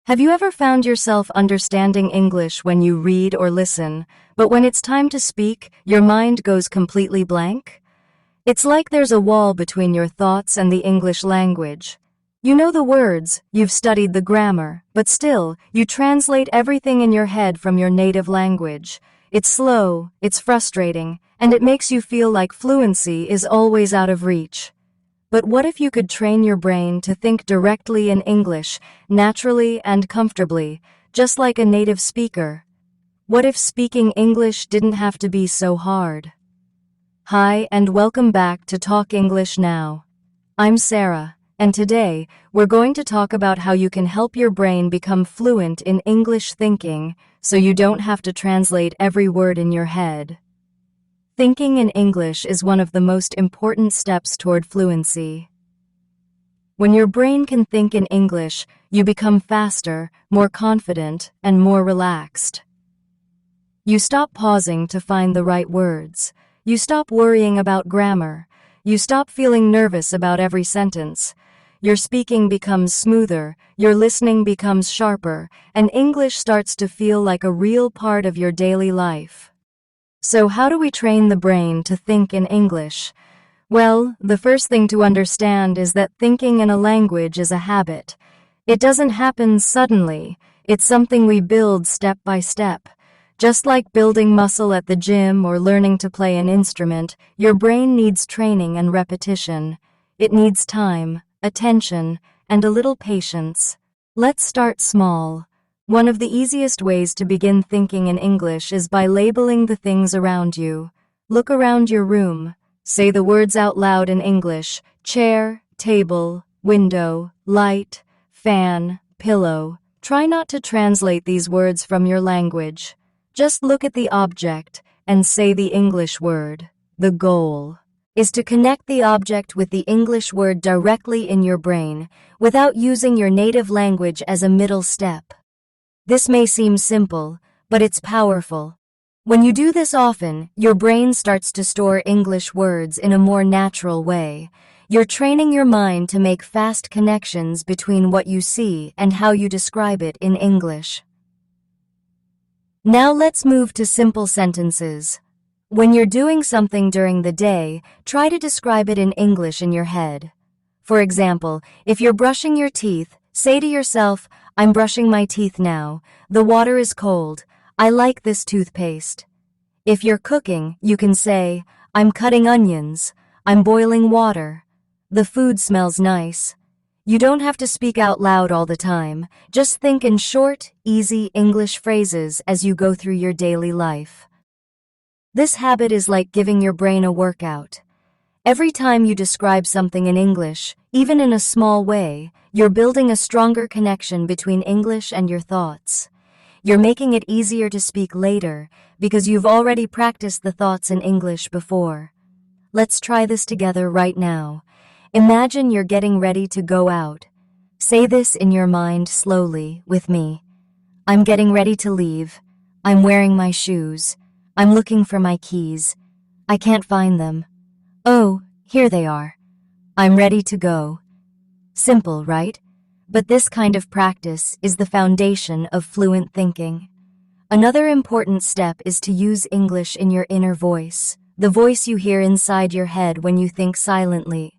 Have you ever found yourself understanding English when you read or listen, but when it's time to speak, your mind goes completely blank? It's like there's a wall between your thoughts and the English language. You know the words, you've studied the grammar, but still, you translate everything in your head from your native language. It's slow, it's frustrating, and it makes you feel like fluency is always out of reach. But what if you could train your brain to think directly in English, naturally and comfortably, just like a native speaker? What if speaking English didn't have to be so hard? Hi, and welcome back to Talk English Now. I'm Sarah, and today we're going to talk about how you can help your brain become fluent in English thinking so you don't have to translate every word in your head. Thinking in English is one of the most important steps toward fluency. When your brain can think in English, you become faster, more confident, and more relaxed. You stop pausing to find the right words. You stop worrying about grammar. You stop feeling nervous about every sentence. Your speaking becomes smoother, your listening becomes sharper, and English starts to feel like a real part of your daily life. So how do we train the brain to think in English? Well, the first thing to understand is that thinking in a language is a habit. It doesn't happen suddenly. It's something we build step by step. Just like building muscle at the gym or learning to play an instrument, your brain needs training and repetition. It needs time, attention, and a little patience. Let's start small. One of the easiest ways to begin thinking in English is by labeling the things around you. Look around your room. Say the words out loud in English: chair, table, window, light, fan, pillow. Try not to translate these words from your language. Just look at the object and say the English word. The goal is to connect the object with the English word directly in your brain without using your native language as a middle step. This may seem simple, but it's powerful. When you do this often, your brain starts to store English words in a more natural way. You're training your mind to make fast connections between what you see and how you describe it in English. Now let's move to simple sentences. When you're doing something during the day, try to describe it in English in your head. For example, if you're brushing your teeth, say to yourself, "I'm brushing my teeth now. The water is cold. I like this toothpaste." If you're cooking, you can say, "I'm cutting onions. I'm boiling water. The food smells nice." You don't have to speak out loud all the time. Just think in short, easy English phrases as you go through your daily life. This habit is like giving your brain a workout. Every time you describe something in English, even in a small way, you're building a stronger connection between English and your thoughts. You're making it easier to speak later because you've already practiced the thoughts in English before. Let's try this together right now. Imagine you're getting ready to go out. Say this in your mind slowly with me. I'm getting ready to leave. I'm wearing my shoes. I'm looking for my keys. I can't find them. Oh, here they are. I'm ready to go. Simple, right? But this kind of practice is the foundation of fluent thinking. Another important step is to use English in your inner voice, the voice you hear inside your head when you think silently.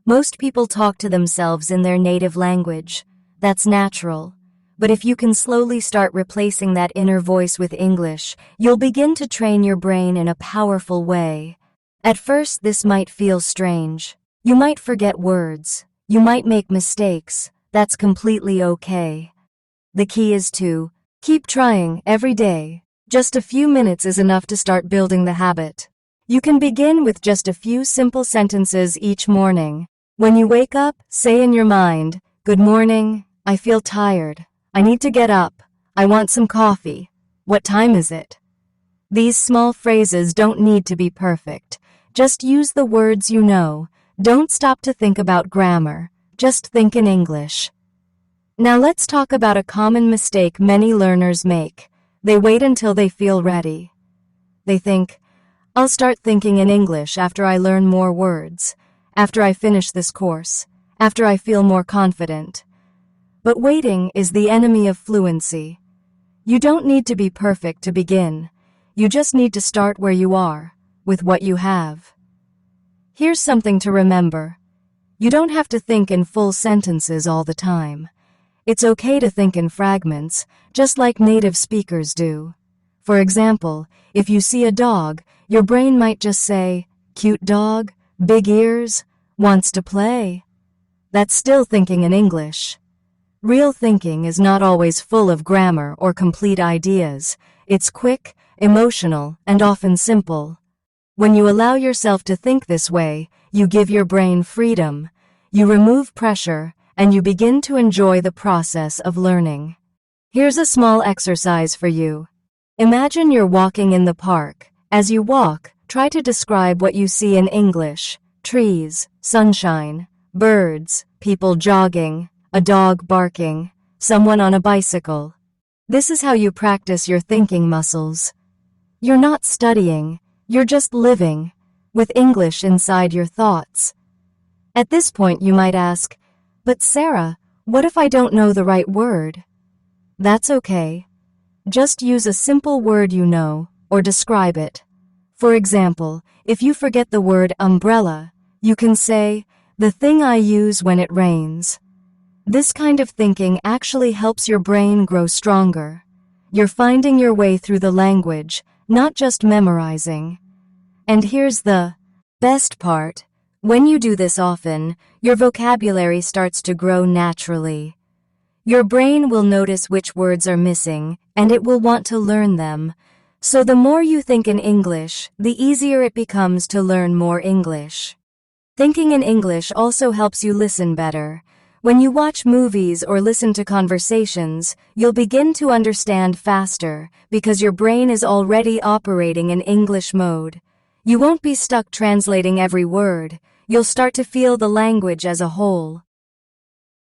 Most people talk to themselves in their native language. That's natural. But if you can slowly start replacing that inner voice with English, you'll begin to train your brain in a powerful way. At first, this might feel strange. You might forget words. You might make mistakes. That's completely okay. The key is to keep trying every day. Just a few minutes is enough to start building the habit. You can begin with just a few simple sentences each morning. When you wake up, say in your mind, "Good morning, I feel tired. I need to get up. I want some coffee. What time is it?" These small phrases don't need to be perfect. Just use the words you know. Don't stop to think about grammar. Just think in English. Now let's talk about a common mistake many learners make. They wait until they feel ready. They think, "I'll start thinking in English after I learn more words, after I finish this course, after I feel more confident." But waiting is the enemy of fluency. You don't need to be perfect to begin. You just need to start where you are, with what you have. Here's something to remember. You don't have to think in full sentences all the time. It's okay to think in fragments, just like native speakers do. For example, if you see a dog, your brain might just say, "Cute dog, big ears, wants to play." That's still thinking in English. Real thinking is not always full of grammar or complete ideas. It's quick, emotional, and often simple. When you allow yourself to think this way, you give your brain freedom, you remove pressure, and you begin to enjoy the process of learning. Here's a small exercise for you. Imagine you're walking in the park. As you walk, try to describe what you see in English: trees, sunshine, birds, people jogging, a dog barking, someone on a bicycle. This is how you practice your thinking muscles. You're not studying, you're just living, with English inside your thoughts. At this point you might ask, "But Sarah, what if I don't know the right word?" That's okay. Just use a simple word you know, or describe it. For example, if you forget the word umbrella, you can say, "The thing I use when it rains." This kind of thinking actually helps your brain grow stronger. You're finding your way through the language, not just memorizing. And here's the best part. When you do this often, your vocabulary starts to grow naturally. Your brain will notice which words are missing, and it will want to learn them. So the more you think in English, the easier it becomes to learn more English. Thinking in English also helps you listen better. When you watch movies or listen to conversations, you'll begin to understand faster because your brain is already operating in English mode. You won't be stuck translating every word. You'll start to feel the language as a whole.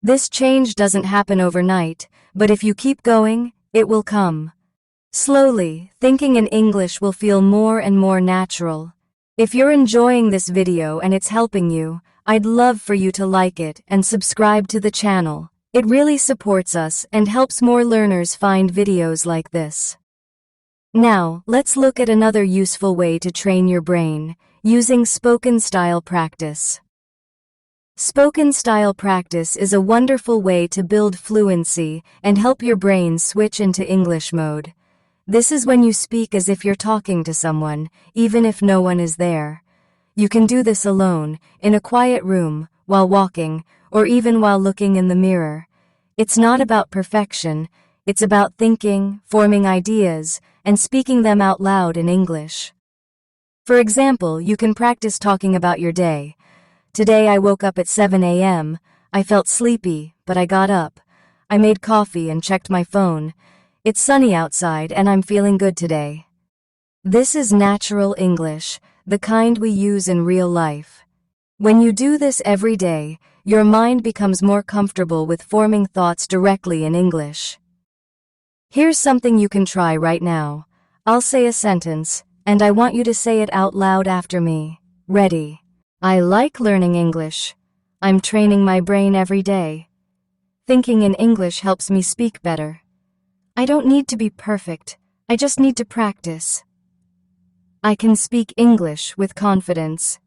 This change doesn't happen overnight, but if you keep going, it will come. Slowly, thinking in English will feel more and more natural. If you're enjoying this video and it's helping you, I'd love for you to like it and subscribe to the channel. It really supports us and helps more learners find videos like this. Now, let's look at another useful way to train your brain, using spoken style practice. Spoken style practice is a wonderful way to build fluency and help your brain switch into English mode. This is when you speak as if you're talking to someone, even if no one is there. You can do this alone, in a quiet room, while walking, or even while looking in the mirror. It's not about perfection, it's about thinking, forming ideas, and speaking them out loud in English. For example, you can practice talking about your day. Today I woke up at 7 a.m. I felt sleepy, but I got up. I made coffee and checked my phone. It's sunny outside and I'm feeling good today. This is natural English, the kind we use in real life. When you do this every day, your mind becomes more comfortable with forming thoughts directly in English. Here's something you can try right now. I'll say a sentence, and I want you to say it out loud after me. Ready? I like learning English. I'm training my brain every day. Thinking in English helps me speak better. I don't need to be perfect, I just need to practice. I can speak English with confidence.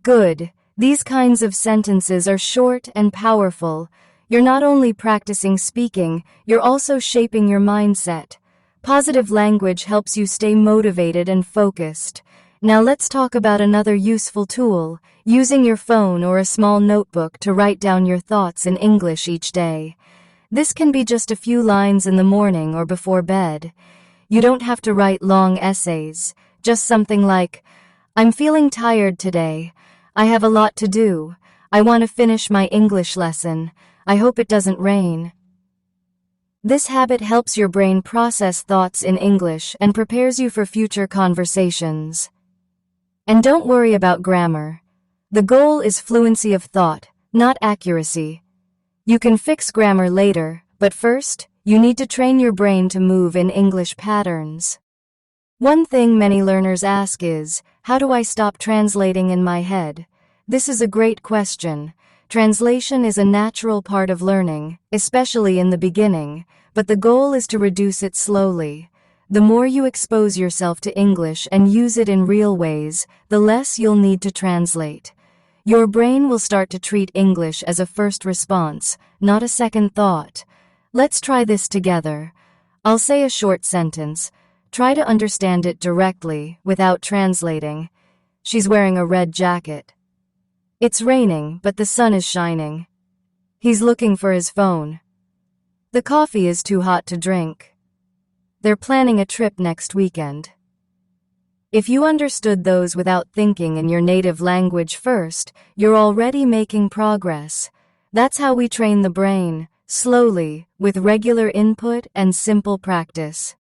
Good. These kinds of sentences are short and powerful. You're not only practicing speaking, you're also shaping your mindset. Positive language helps you stay motivated and focused. Now let's talk about another useful tool, using your phone or a small notebook to write down your thoughts in English each day. This can be just a few lines in the morning or before bed. You don't have to write long essays. Just something like, "I'm feeling tired today. I have a lot to do. I want to finish my English lesson. I hope it doesn't rain." This habit helps your brain process thoughts in English and prepares you for future conversations. And don't worry about grammar. The goal is fluency of thought, not accuracy. You can fix grammar later, but first, you need to train your brain to move in English patterns. One thing many learners ask is, how do I stop translating in my head? This is a great question. Translation is a natural part of learning, especially in the beginning, but the goal is to reduce it slowly. The more you expose yourself to English and use it in real ways, the less you'll need to translate. Your brain will start to treat English as a first response, not a second thought. Let's try this together. I'll say a short sentence. Try to understand it directly, without translating. She's wearing a red jacket. It's raining, but the sun is shining. He's looking for his phone. The coffee is too hot to drink. They're planning a trip next weekend. If you understood those without thinking in your native language first, you're already making progress. That's how we train the brain, slowly, with regular input and simple practice.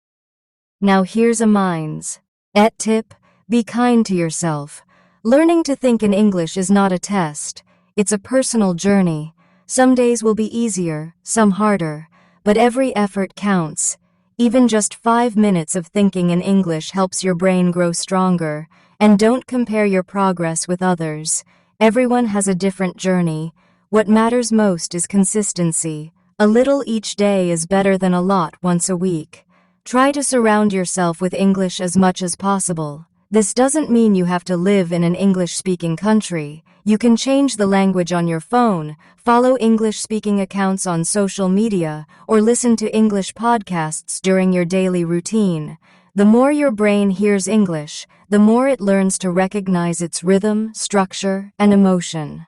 Now here's a minds et tip: be kind to yourself. Learning to think in English is not a test. It's a personal journey. Some days will be easier, some harder, but every effort counts. Even just 5 minutes of thinking in English helps your brain grow stronger. And don't compare your progress with others. Everyone has a different journey. What matters most is consistency. A little each day is better than a lot once a week. Try to surround yourself with English as much as possible. This doesn't mean you have to live in an English-speaking country. You can change the language on your phone, follow English-speaking accounts on social media, or listen to English podcasts during your daily routine. The more your brain hears English, the more it learns to recognize its rhythm, structure, and emotion.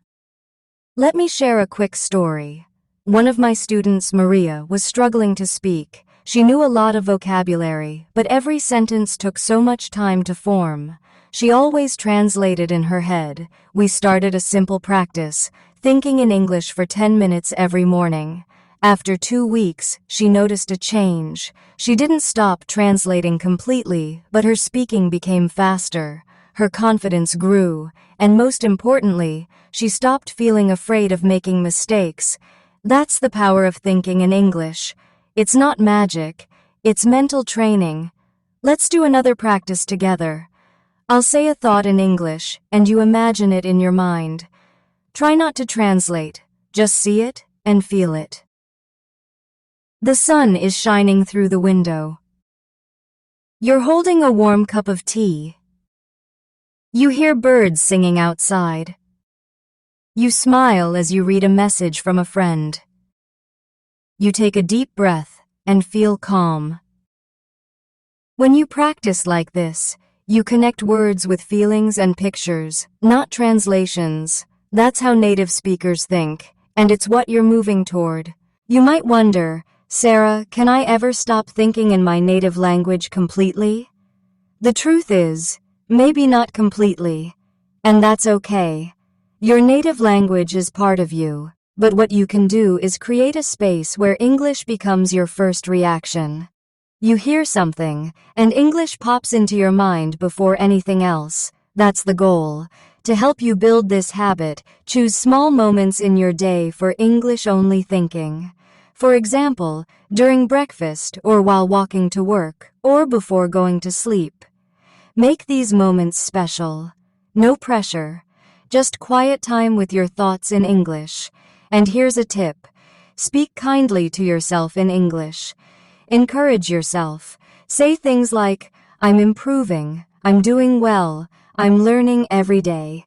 Let me share a quick story. One of my students, Maria, was struggling to speak. She knew a lot of vocabulary, but every sentence took so much time to form. She always translated in her head. We started a simple practice, thinking in English for 10 minutes every morning. After 2 weeks, she noticed a change. She didn't stop translating completely, but her speaking became faster. Her confidence grew, and most importantly, she stopped feeling afraid of making mistakes. That's the power of thinking in English. It's not magic, it's mental training. Let's do another practice together. I'll say a thought in English, and you imagine it in your mind. Try not to translate, just see it and feel it. The sun is shining through the window. You're holding a warm cup of tea. You hear birds singing outside. You smile as you read a message from a friend. You take a deep breath and feel calm. When you practice like this, you connect words with feelings and pictures, not translations. That's how native speakers think, and it's what you're moving toward. You might wonder, Sarah, can I ever stop thinking in my native language completely? The truth is, maybe not completely, and that's okay. Your native language is part of you. But what you can do is create a space where English becomes your first reaction. You hear something, and English pops into your mind before anything else. That's the goal. To help you build this habit, choose small moments in your day for English-only thinking. For example, during breakfast or while walking to work, or before going to sleep. Make these moments special. No pressure. Just quiet time with your thoughts in English. And here's a tip. Speak kindly to yourself in English. Encourage yourself. Say things like, I'm improving, I'm doing well, I'm learning every day.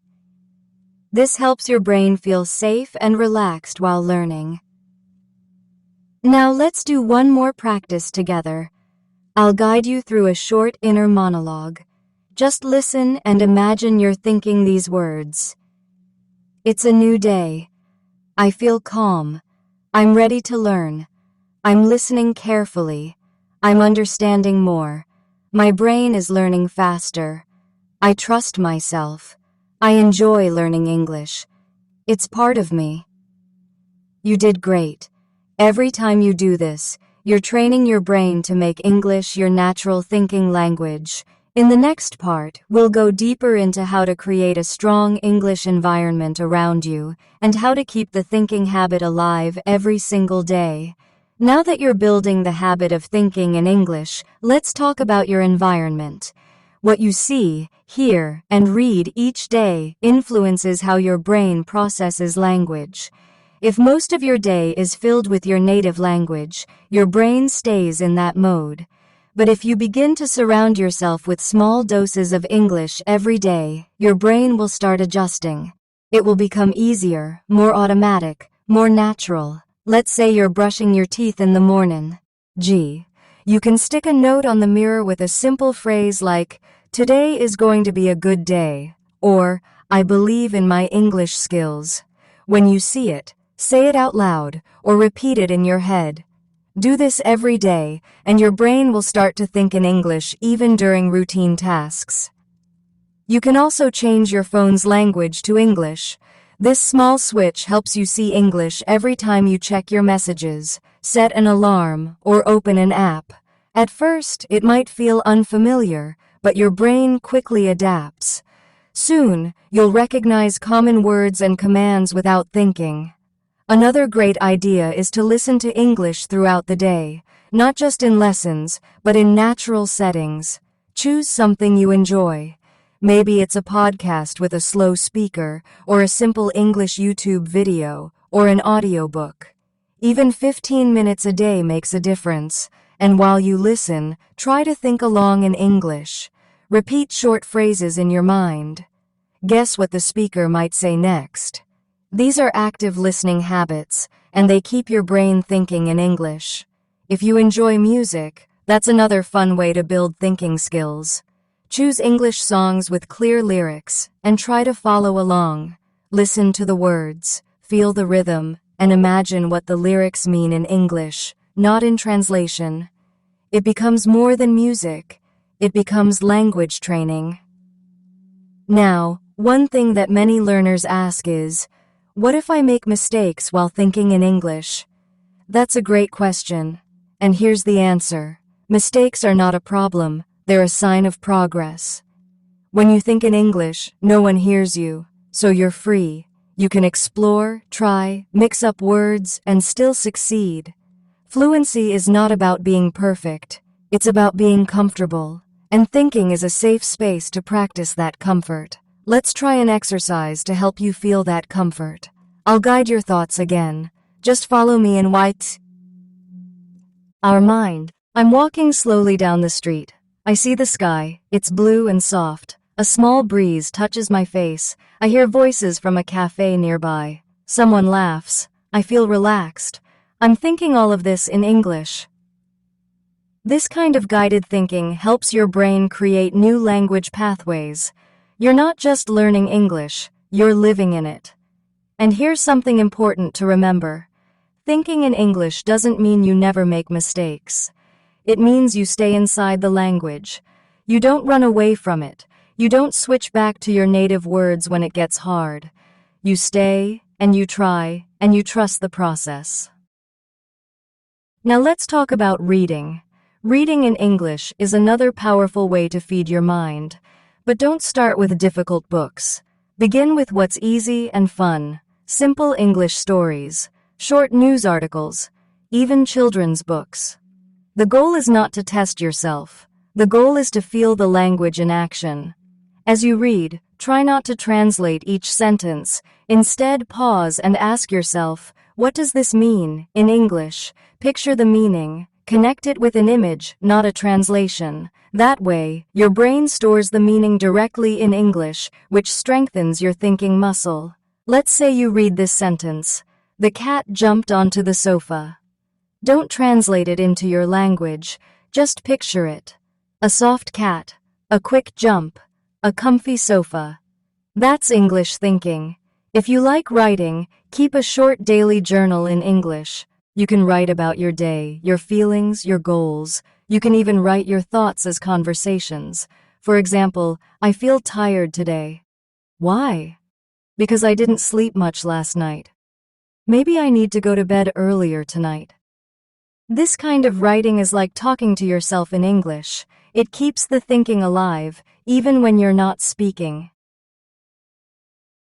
This helps your brain feel safe and relaxed while learning. Now let's do one more practice together. I'll guide you through a short inner monologue. Just listen and imagine you're thinking these words. It's a new day. I feel calm. I'm ready to learn. I'm listening carefully. I'm understanding more. My brain is learning faster. I trust myself. I enjoy learning English. It's part of me. You did great. Every time you do this, you're training your brain to make English your natural thinking language. In the next part, we'll go deeper into how to create a strong English environment around you and how to keep the thinking habit alive every single day. Now that you're building the habit of thinking in English, let's talk about your environment. What you see, hear, and read each day influences how your brain processes language. If most of your day is filled with your native language, your brain stays in that mode. But if you begin to surround yourself with small doses of English every day, your brain will start adjusting. It will become easier, more automatic, more natural. Let's say you're brushing your teeth in the morning. You can stick a note on the mirror with a simple phrase like, "Today is going to be a good day," or, "I believe in my English skills." When you see it, say it out loud, or repeat it in your head. Do this every day, and your brain will start to think in English even during routine tasks. You can also change your phone's language to English. This small switch helps you see English every time you check your messages, set an alarm, or open an app. At first, it might feel unfamiliar, but your brain quickly adapts. Soon, you'll recognize common words and commands without thinking. Another great idea is to listen to English throughout the day, not just in lessons, but in natural settings. Choose something you enjoy. Maybe it's a podcast with a slow speaker, or a simple English YouTube video, or an audiobook. Even 15 minutes a day makes a difference, and while you listen, try to think along in English. Repeat short phrases in your mind. Guess what the speaker might say next. These are active listening habits, and they keep your brain thinking in English. If you enjoy music, that's another fun way to build thinking skills. Choose English songs with clear lyrics, and try to follow along. Listen to the words, feel the rhythm, and imagine what the lyrics mean in English, not in translation. It becomes more than music. It becomes language training. Now, one thing that many learners ask is, what if I make mistakes while thinking in English? That's a great question. And here's the answer. Mistakes are not a problem, they're a sign of progress. When you think in English, no one hears you, so you're free. You can explore, try, mix up words, and still succeed. Fluency is not about being perfect, it's about being comfortable. And thinking is a safe space to practice that comfort. Let's try an exercise to help you feel that comfort. I'll guide your thoughts again. Just follow me in our mind. I'm walking slowly down the street. I see the sky. It's blue and soft. A small breeze touches my face. I hear voices from a cafe nearby. Someone laughs. I feel relaxed. I'm thinking all of this in English. This kind of guided thinking helps your brain create new language pathways. You're not just learning English, you're living in it. And here's something important to remember. Thinking in English doesn't mean you never make mistakes. It means you stay inside the language. You don't run away from it. You don't switch back to your native words when it gets hard. You stay, and you try, and you trust the process. Now let's talk about reading. Reading in English is another powerful way to feed your mind. But don't start with difficult books. Begin with what's easy and fun. Simple English stories, short news articles, even children's books. The goal is not to test yourself. The goal is to feel the language in action. As you read, try not to translate each sentence. Instead, pause and ask yourself, what does this mean in English? Picture the meaning. Connect it with an image, not a translation. That way, your brain stores the meaning directly in English, which strengthens your thinking muscle. Let's say you read this sentence. The cat jumped onto the sofa. Don't translate it into your language, just picture it. A soft cat, a quick jump, a comfy sofa. That's English thinking. If you like writing, keep a short daily journal in English. You can write about your day, your feelings, your goals. You can even write your thoughts as conversations. For example, I feel tired today. Why? Because I didn't sleep much last night. Maybe I need to go to bed earlier tonight. This kind of writing is like talking to yourself in English. It keeps the thinking alive, even when you're not speaking.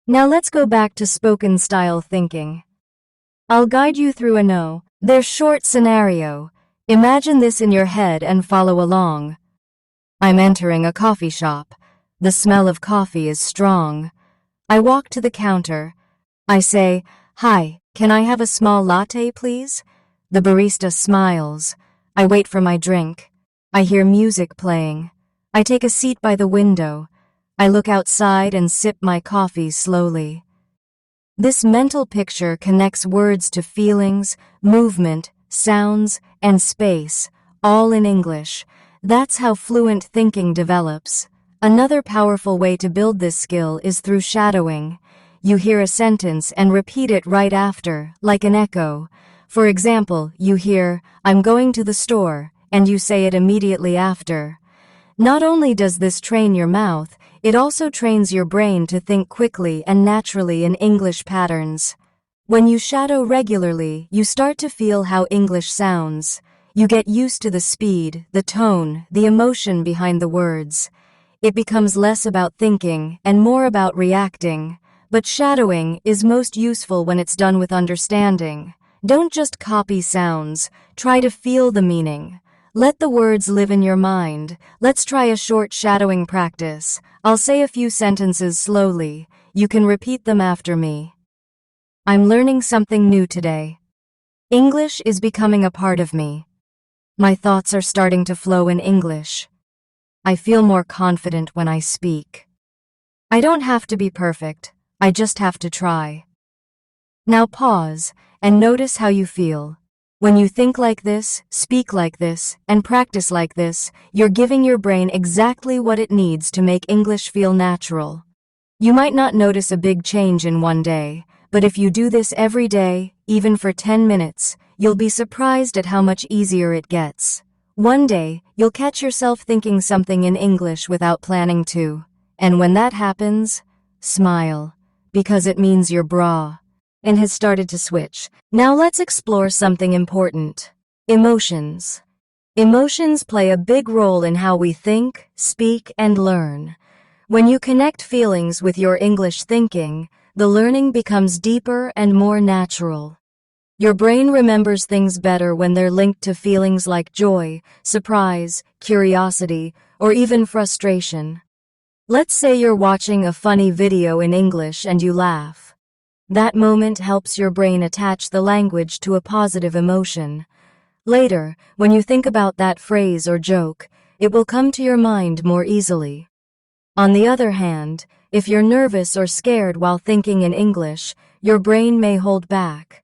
Now let's go back to spoken style thinking. I'll guide you through their short scenario. Imagine this in your head and follow along. I'm entering a coffee shop. The smell of coffee is strong. I walk to the counter. I say, "Hi, can I have a small latte, please?" The barista smiles. I wait for my drink. I hear music playing. I take a seat by the window. I look outside and sip my coffee slowly. This mental picture connects words to feelings, movement, sounds, and space, all in English. That's how fluent thinking develops. Another powerful way to build this skill is through shadowing. You hear a sentence and repeat it right after, like an echo. For example, you hear, "I'm going to the store," and you say it immediately after. Not only does this train your mouth, it also trains your brain to think quickly and naturally in English patterns. When you shadow regularly, you start to feel how English sounds. You get used to the speed, the tone, the emotion behind the words. It becomes less about thinking and more about reacting. But shadowing is most useful when it's done with understanding. Don't just copy sounds, try to feel the meaning. Let the words live in your mind. Let's try a short shadowing practice. I'll say a few sentences slowly. You can repeat them after me. I'm learning something new today. English is becoming a part of me. My thoughts are starting to flow in English. I feel more confident when I speak. I don't have to be perfect. I just have to try. Now pause and notice how you feel. When you think like this, speak like this, and practice like this, you're giving your brain exactly what it needs to make English feel natural. You might not notice a big change in one day, but if you do this every day, even for 10 minutes, you'll be surprised at how much easier it gets. One day, you'll catch yourself thinking something in English without planning to. And when that happens, smile, because it means your brain has started to switch. Now let's explore something important. Emotions. Emotions play a big role in how we think, speak, and learn. When you connect feelings with your English thinking, the learning becomes deeper and more natural. Your brain remembers things better when they're linked to feelings like joy, surprise, curiosity, or even frustration. Let's say you're watching a funny video in English and you laugh. That moment helps your brain attach the language to a positive emotion. Later, when you think about that phrase or joke, it will come to your mind more easily. On the other hand, if you're nervous or scared while thinking in English, your brain may hold back.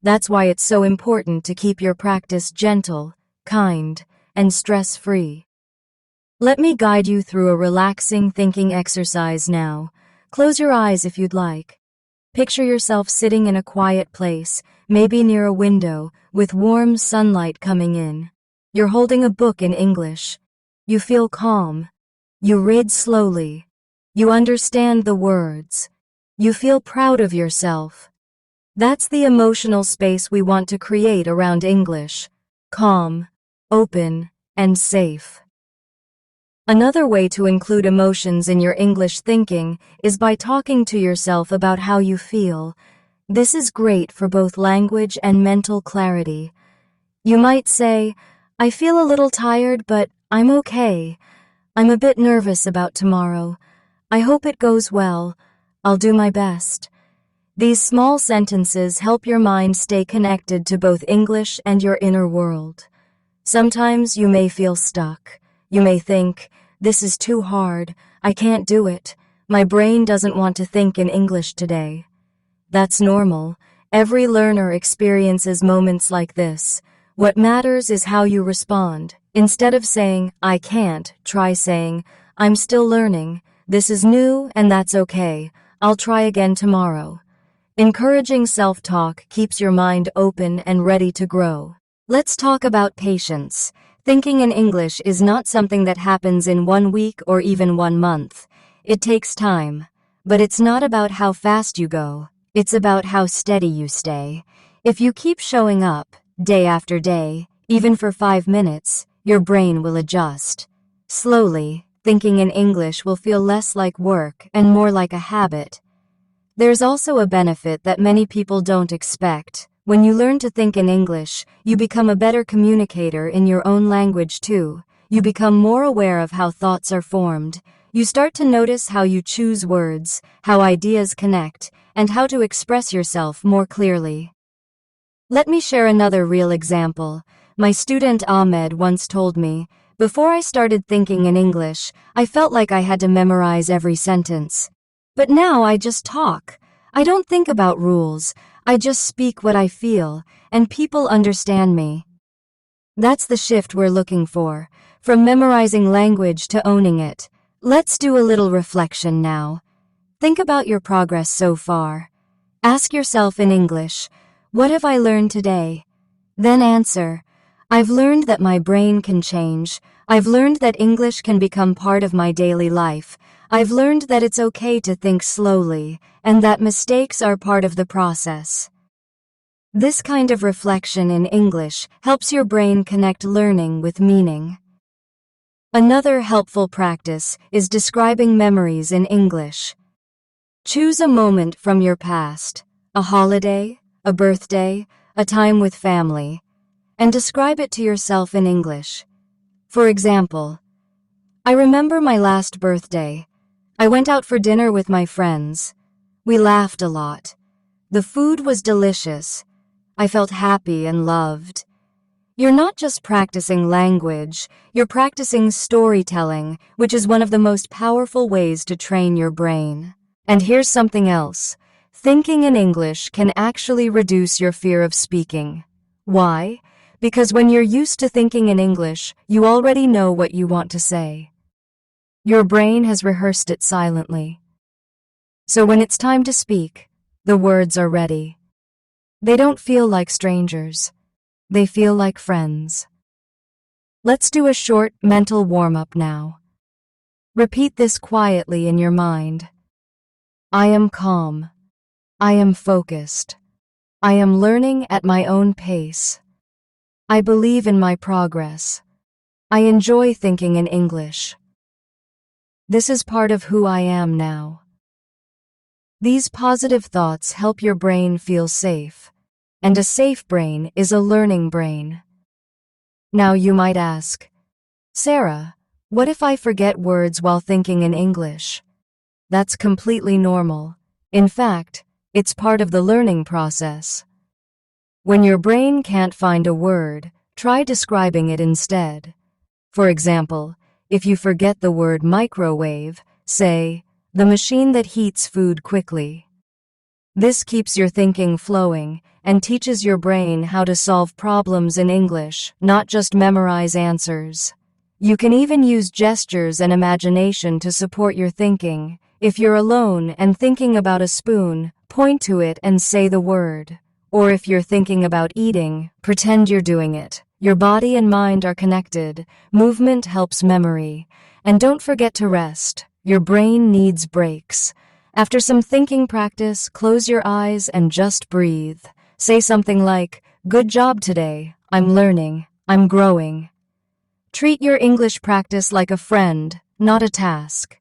That's why it's so important to keep your practice gentle, kind, and stress-free. Let me guide you through a relaxing thinking exercise now. Close your eyes if you'd like. Picture yourself sitting in a quiet place, maybe near a window, with warm sunlight coming in. You're holding a book in English. You feel calm. You read slowly. You understand the words. You feel proud of yourself. That's the emotional space we want to create around English. Calm, open, and safe. Another way to include emotions in your English thinking is by talking to yourself about how you feel. This is great for both language and mental clarity. You might say, "I feel a little tired, but I'm okay. I'm a bit nervous about tomorrow. I hope it goes well. I'll do my best." These small sentences help your mind stay connected to both English and your inner world. Sometimes you may feel stuck. You may think, "This is too hard. I can't do it. My brain doesn't want to think in English today." That's normal. Every learner experiences moments like this. What matters is how you respond. Instead of saying, "I can't," try saying, "I'm still learning. This is new and that's okay. I'll try again tomorrow." Encouraging self-talk keeps your mind open and ready to grow. Let's talk about patience. Thinking in English is not something that happens in 1 week or even 1 month. It takes time. But it's not about how fast you go. It's about how steady you stay. If you keep showing up, day after day, even for 5 minutes, your brain will adjust. Slowly, thinking in English will feel less like work and more like a habit. There's also a benefit that many people don't expect. When you learn to think in English, you become a better communicator in your own language too. You become more aware of how thoughts are formed. You start to notice how you choose words, how ideas connect, and how to express yourself more clearly. Let me share another real example. My student Ahmed once told me, "Before I started thinking in English, I felt like I had to memorize every sentence. But now I just talk. I don't think about rules. I just speak what I feel, and people understand me." That's the shift we're looking for, from memorizing language to owning it. Let's do a little reflection now. Think about your progress so far. Ask yourself in English, "What have I learned today?" Then answer, "I've learned that my brain can change. I've learned that English can become part of my daily life. I've learned that it's okay to think slowly, and that mistakes are part of the process." This kind of reflection in English helps your brain connect learning with meaning. Another helpful practice is describing memories in English. Choose a moment from your past, a holiday, a birthday, a time with family, and describe it to yourself in English. For example, "I remember my last birthday. I went out for dinner with my friends. We laughed a lot. The food was delicious. I felt happy and loved." You're not just practicing language, you're practicing storytelling, which is one of the most powerful ways to train your brain. And here's something else. Thinking in English can actually reduce your fear of speaking. Why? Because when you're used to thinking in English, you already know what you want to say. Your brain has rehearsed it silently. So when it's time to speak, the words are ready. They don't feel like strangers. They feel like friends. Let's do a short mental warm-up now. Repeat this quietly in your mind. I am calm. I am focused. I am learning at my own pace. I believe in my progress. I enjoy thinking in English. This is part of who I am now. These positive thoughts help your brain feel safe, and a safe brain is a learning brain. Now you might ask, "Sarah, what if I forget words while thinking in English?" That's completely normal. In fact, it's part of the learning process. When your brain can't find a word, try describing it instead. For example, if you forget the word microwave, say, "The machine that heats food quickly." This keeps your thinking flowing and teaches your brain how to solve problems in English, not just memorize answers. You can even use gestures and imagination to support your thinking. If you're alone and thinking about a spoon, point to it and say the word. Or if you're thinking about eating, pretend you're doing it. Your body and mind are connected. Movement helps memory. And don't forget to rest. Your brain needs breaks. After some thinking practice, close your eyes and just breathe. Say something like, "Good job today. I'm learning. I'm growing." Treat your English practice like a friend, not a task.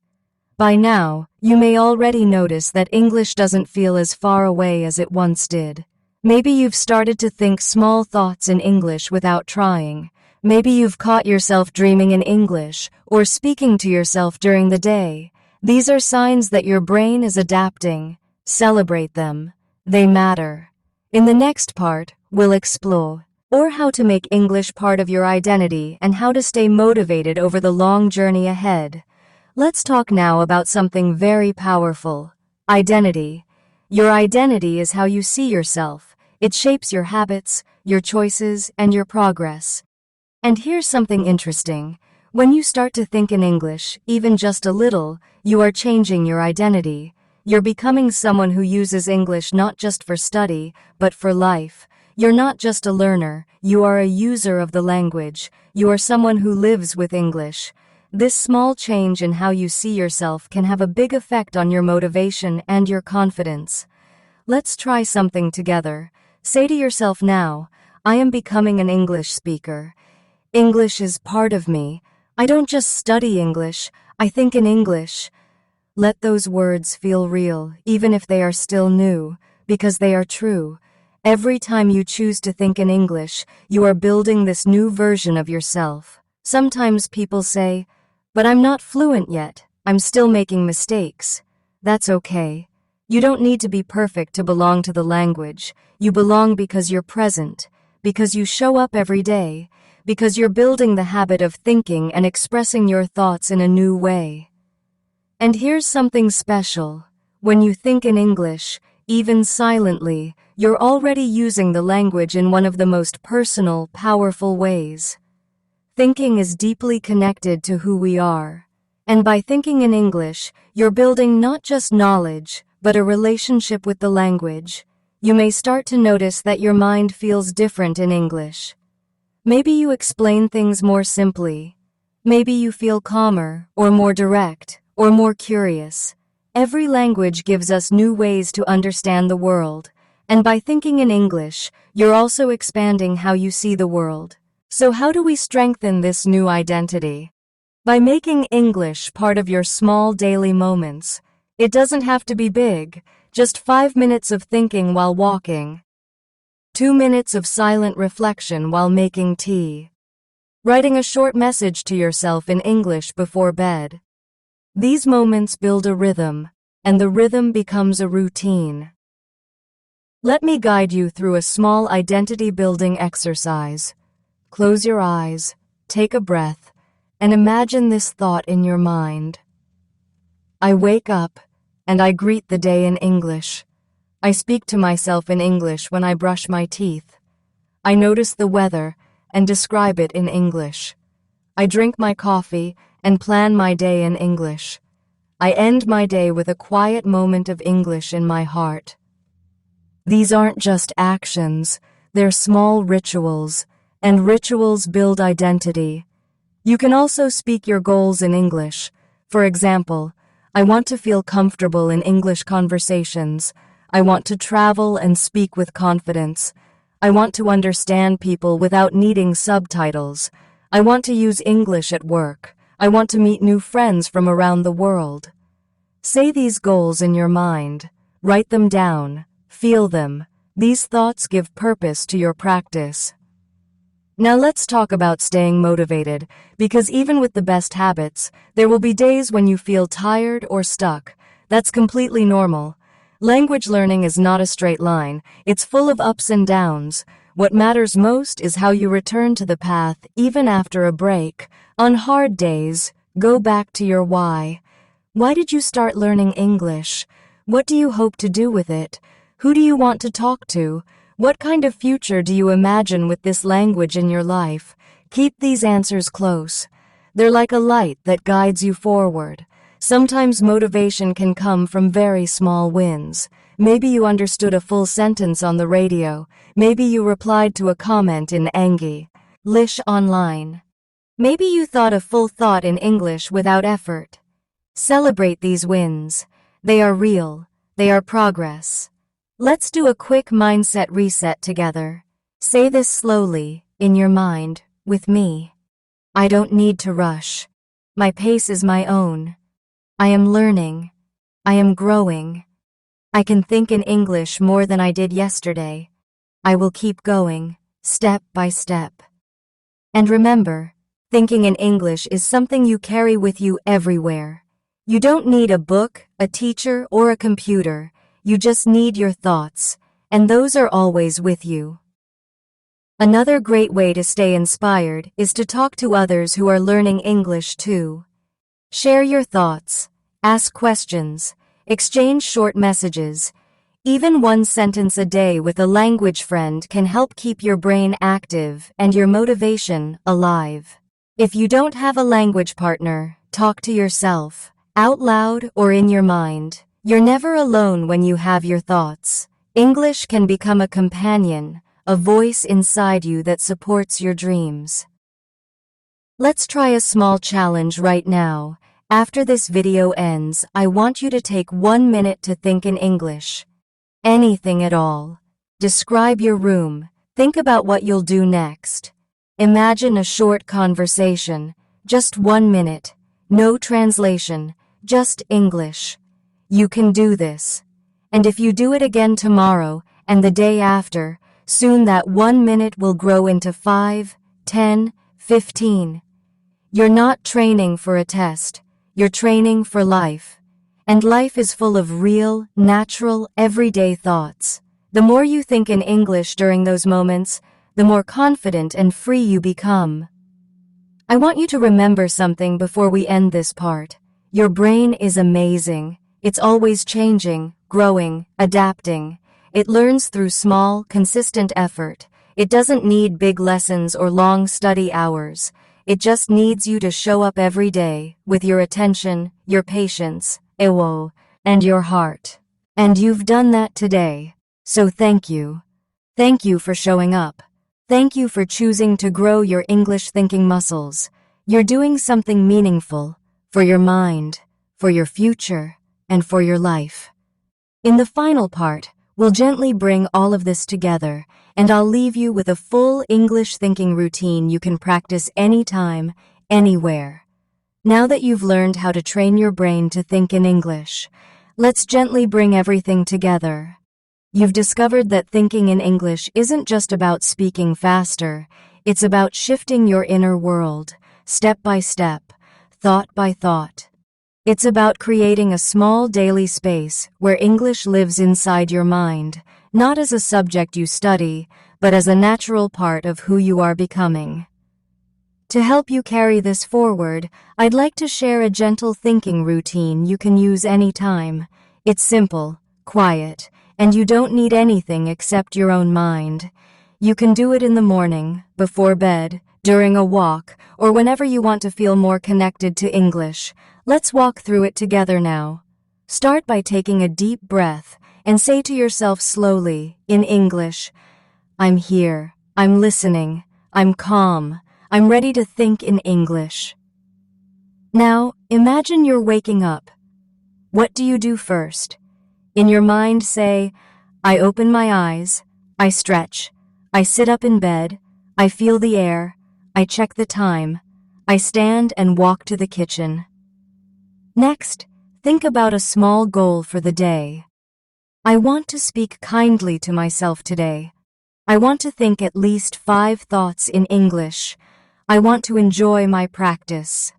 By now, you may already notice that English doesn't feel as far away as it once did. Maybe you've started to think small thoughts in English without trying. Maybe you've caught yourself dreaming in English or speaking to yourself during the day. These are signs that your brain is adapting. Celebrate them. They matter. In the next part, we'll explore how to make English part of your identity and how to stay motivated over the long journey ahead. Let's talk now about something very powerful: identity. Your identity is how you see yourself. It shapes your habits, your choices, and your progress. And here's something interesting. When you start to think in English, even just a little, you are changing your identity. You're becoming someone who uses English not just for study, but for life. You're not just a learner, you are a user of the language. You are someone who lives with English. This small change in how you see yourself can have a big effect on your motivation and your confidence. Let's try something together. Say to yourself now, "I am becoming an English speaker. English is part of me. I don't just study English, I think in English." Let those words feel real, even if they are still new, because they are true. Every time you choose to think in English, you are building this new version of yourself. Sometimes people say, "But I'm not fluent yet. I'm still making mistakes." That's okay. You don't need to be perfect to belong to the language. You belong because you're present, because you show up every day, because you're building the habit of thinking and expressing your thoughts in a new way. And here's something special. When you think in English, even silently, you're already using the language in one of the most personal, powerful ways. Thinking is deeply connected to who we are. And by thinking in English, you're building not just knowledge, but a relationship with the language. You may start to notice that your mind feels different in English. Maybe you explain things more simply. Maybe you feel calmer, or more direct, or more curious. Every language gives us new ways to understand the world, and by thinking in English, you're also expanding how you see the world. So how do we strengthen this new identity? By making English part of your small daily moments. It doesn't have to be big, just 5 minutes of thinking while walking, 2 minutes of silent reflection while making tea, writing a short message to yourself in English before bed. These moments build a rhythm, and the rhythm becomes a routine. Let me guide you through a small identity-building exercise. Close your eyes, take a breath, and imagine this thought in your mind. I wake up, and I greet the day in English. I speak to myself in English when I brush my teeth. I notice the weather and describe it in English. I drink my coffee and plan my day in English. I end my day with a quiet moment of English in my heart. These aren't just actions, they're small rituals, and rituals build identity. You can also speak your goals in English. For example, I want to feel comfortable in English conversations. I want to travel and speak with confidence. I want to understand people without needing subtitles. I want to use English at work. I want to meet new friends from around the world. Say these goals in your mind. Write them down. Feel them. These thoughts give purpose to your practice. Now let's talk about staying motivated, because even with the best habits, there will be days when you feel tired or stuck. That's completely normal. Language learning is not a straight line. It's full of ups and downs. What matters most is how you return to the path even after a break. On hard days, go back to your why. Why did you start learning English? What do you hope to do with it? Who do you want to talk to? What kind of future do you imagine with this language in your life? Keep these answers close. They're like a light that guides you forward. Sometimes motivation can come from very small wins. Maybe you understood a full sentence on the radio. Maybe you replied to a comment in English online. Maybe you thought a full thought in English without effort. Celebrate these wins. They are real. They are progress. Let's do a quick mindset reset together. Say this slowly, in your mind, with me. I don't need to rush. My pace is my own. I am learning. I am growing. I can think in English more than I did yesterday. I will keep going, step by step. And remember, thinking in English is something you carry with you everywhere. You don't need a book, a teacher, or a computer. You just need your thoughts, and those are always with you. Another great way to stay inspired is to talk to others who are learning English too. Share your thoughts, ask questions, exchange short messages. Even one sentence a day with a language friend can help keep your brain active and your motivation alive. If you don't have a language partner, talk to yourself, out loud or in your mind. You're never alone when you have your thoughts. English can become a companion, a voice inside you that supports your dreams. Let's try a small challenge right now. After this video ends, I want you to take 1 minute to think in English. Anything at all. Describe your room. Think about what you'll do next. Imagine a short conversation. Just 1 minute. No translation. Just English. You can do this. And if you do it again tomorrow and the day after, soon that 1 minute will grow into 5, 10, 15. You're not training for a test. You're training for life. And life is full of real, natural, everyday thoughts. The more you think in English during those moments, the more confident and free you become. I want you to remember something before we end this part. Your brain is amazing. It's always changing, growing, adapting. It learns through small, consistent effort. It doesn't need big lessons or long study hours. It just needs you to show up every day with your attention, your patience, and your heart. And you've done that today. So thank you. Thank you for showing up. Thank you for choosing to grow your English thinking muscles. You're doing something meaningful for your mind, for your future, and for your life. In the final part, we'll gently bring all of this together, and I'll leave you with a full English thinking routine you can practice anytime, anywhere. Now that you've learned how to train your brain to think in English, let's gently bring everything together. You've discovered that thinking in English isn't just about speaking faster, it's about shifting your inner world, step by step, thought by thought. It's about creating a small daily space where English lives inside your mind, not as a subject you study, but as a natural part of who you are becoming. To help you carry this forward, I'd like to share a gentle thinking routine you can use anytime. It's simple, quiet, and you don't need anything except your own mind. You can do it in the morning, before bed, during a walk, or whenever you want to feel more connected to English. Let's walk through it together now. Start by taking a deep breath and say to yourself slowly, in English, I'm here, I'm listening, I'm calm, I'm ready to think in English. Now, imagine you're waking up. What do you do first? In your mind, say, I open my eyes, I stretch, I sit up in bed, I feel the air, I check the time, I stand and walk to the kitchen. Next, think about a small goal for the day. I want to speak kindly to myself today. I want to think at least 5 thoughts in English. I want to enjoy my practice.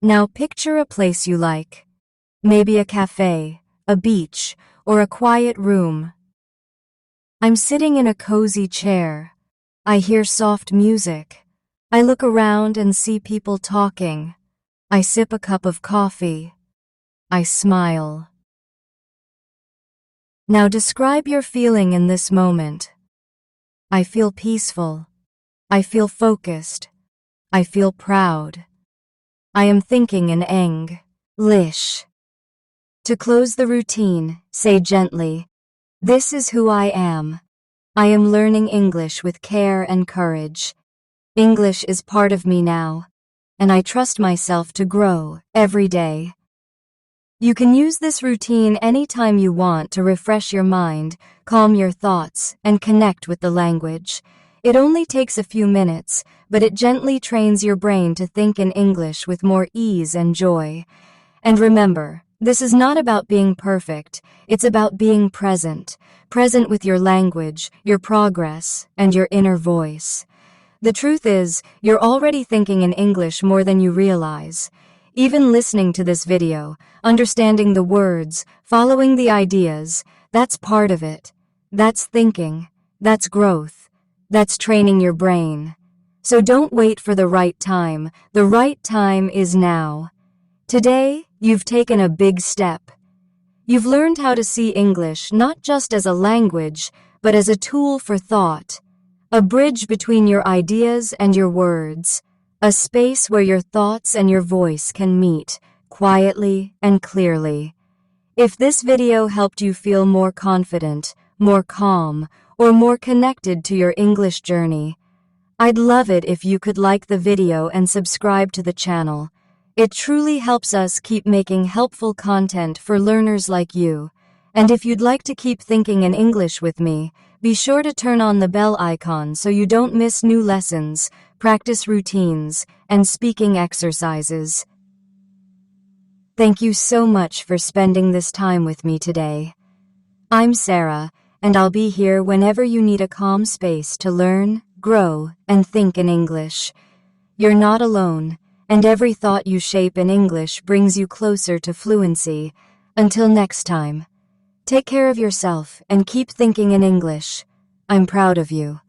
Now picture a place you like. Maybe a cafe, a beach, or a quiet room. I'm sitting in a cozy chair. I hear soft music. I look around and see people talking. I sip a cup of coffee. I smile. Now describe your feeling in this moment. I feel peaceful. I feel focused. I feel proud. I am thinking in English. To close the routine, say gently, this is who I am. I am learning English with care and courage. English is part of me now, and I trust myself to grow every day. You can use this routine anytime you want to refresh your mind, calm your thoughts, and connect with the language. It only takes a few minutes, but it gently trains your brain to think in English with more ease and joy. And remember, this is not about being perfect, it's about being present with your language, your progress, and your inner voice. The truth is, you're already thinking in English more than you realize. Even listening to this video, understanding the words, following the ideas, that's part of it. That's thinking. That's growth. That's training your brain. So don't wait for the right time. The right time is now. Today, you've taken a big step. You've learned how to see English not just as a language, but as a tool for thought, a bridge between your ideas and your words, a space where your thoughts and your voice can meet, quietly and clearly. If this video helped you feel more confident, more calm, or more connected to your English journey, I'd love it if you could like the video and subscribe to the channel. It truly helps us keep making helpful content for learners like you. And if you'd like to keep thinking in English with me, be sure to turn on the bell icon so you don't miss new lessons, practice routines, and speaking exercises. Thank you so much for spending this time with me today. I'm Sarah, and I'll be here whenever you need a calm space to learn, grow, and think in English. You're not alone, and every thought you shape in English brings you closer to fluency. Until next time, take care of yourself and keep thinking in English. I'm proud of you.